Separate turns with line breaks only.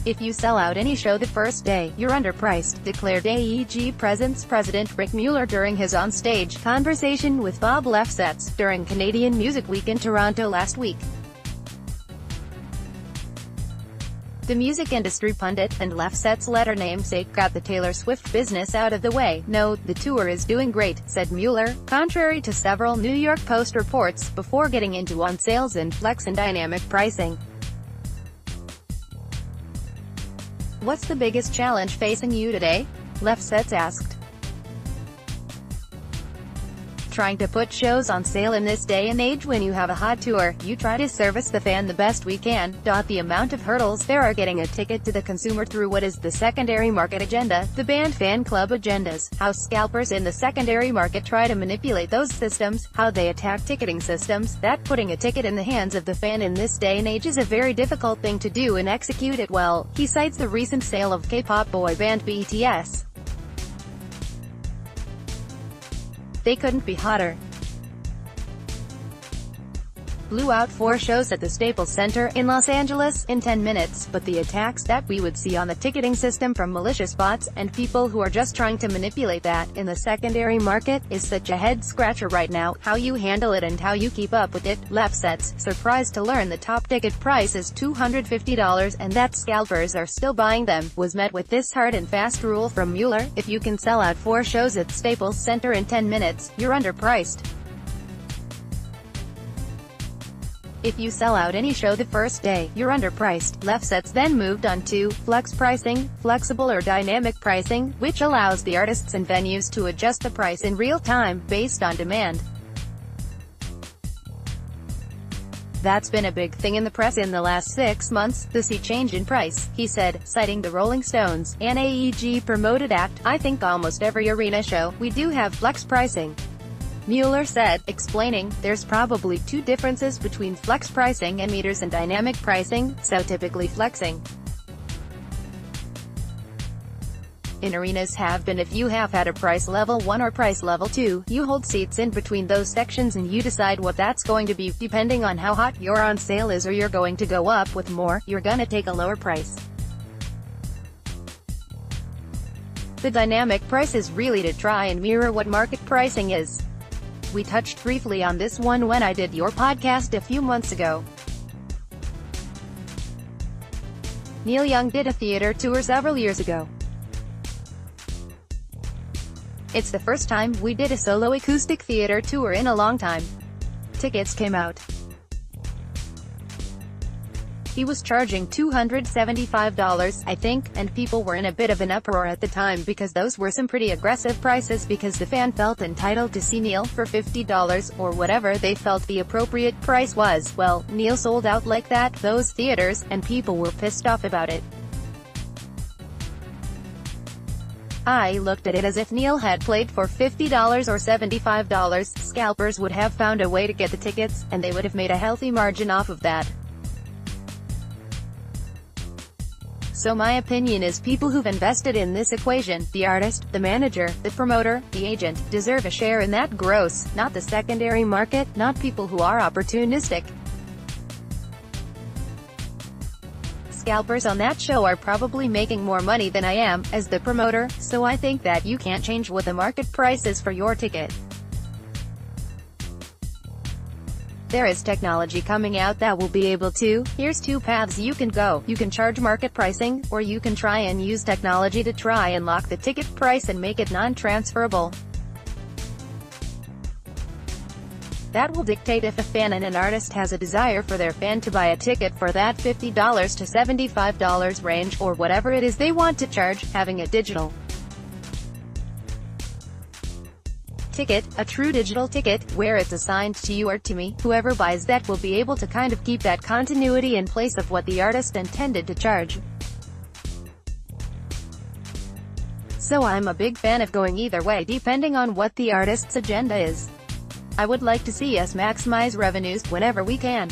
If you sell out any show the first day, you're underpriced, declared AEG Presents President Rick Mueller during his onstage conversation with Bob Lefsetz during Canadian Music Week in Toronto last week. The music industry pundit and Lefsetz Letter namesake got the Taylor Swift business out of the way. "No, the tour is doing great," said Mueller, contrary to several New York Post reports, before getting into on sales and flex and dynamic pricing. "What's the biggest challenge facing you today?" Lefsetz asked. "Trying to put shows on sale in this day and age when you have a hot tour. You try to service the fan the best we can. The amount of hurdles there are getting a ticket to the consumer through what is the secondary market agenda, the band fan club agendas, how scalpers in the secondary market try to manipulate those systems, how they attack ticketing systems, that putting a ticket in the hands of the fan in this day and age is a very difficult thing to do and execute it well." He cites the recent sale of K-pop boy band BTS. "They couldn't be hotter. Blew out 4 shows at the Staples Center in Los Angeles in 10 minutes, but the attacks that we would see on the ticketing system from malicious bots, and people who are just trying to manipulate that, in the secondary market, is such a head-scratcher right now. How you handle it and how you keep up with it." Lefsetz, surprised to learn the top ticket price is $250 and that scalpers are still buying them, was met with this hard and fast rule from Mueller: "If you can sell out 4 shows at Staples Center in 10 minutes, you're underpriced. If you sell out any show the first day, you're underpriced." Lefsetz then moved on to flex pricing, flexible or dynamic pricing, which allows the artists and venues to adjust the price in real time, based on demand. "That's been a big thing in the press in the last 6 months, the sea change in price," he said, citing the Rolling Stones, an AEG promoted act. "I think almost every arena show, we do have flex pricing," Mueller said, explaining, "There's probably 2 differences between flex pricing and meters and dynamic pricing, so typically flexing in arenas have been if you have had a price level 1 or price level 2, you hold seats in between those sections and you decide what that's going to be. Depending on how hot your on sale is or you're going to go up with more, you're gonna take a lower price. The dynamic price is really to try and mirror what market pricing is. We touched briefly on this one when I did your podcast a few months ago. Neil Young did a theater tour several years ago. It's the first time we did a solo acoustic theater tour in a long time. Tickets came out. He was charging $275, I think, and people were in a bit of an uproar at the time because those were some pretty aggressive prices because the fan felt entitled to see Neil for $50, or whatever they felt the appropriate price was. Well, Neil sold out like that, those theaters, and people were pissed off about it. I looked at it as if Neil had played for $50 or $75, scalpers would have found a way to get the tickets, and they would have made a healthy margin off of that. So my opinion is people who've invested in this equation, the artist, the manager, the promoter, the agent, deserve a share in that gross, not the secondary market, not people who are opportunistic. Scalpers on that show are probably making more money than I am, as the promoter, so I think that you can't change what the market price is for your ticket. There is technology coming out that will be able to. Here's 2 paths you can go. You can charge market pricing, or you can try and use technology to try and lock the ticket price and make it non-transferable. That will dictate if a fan and an artist has a desire for their fan to buy a ticket for that $50 to $75 range, or whatever it is they want to charge. Having a digital ticket, a true digital ticket, where it's assigned to you or to me, whoever buys that will be able to kind of keep that continuity in place of what the artist intended to charge. So I'm a big fan of going either way depending on what the artist's agenda is. I would like to see us maximize revenues whenever we can.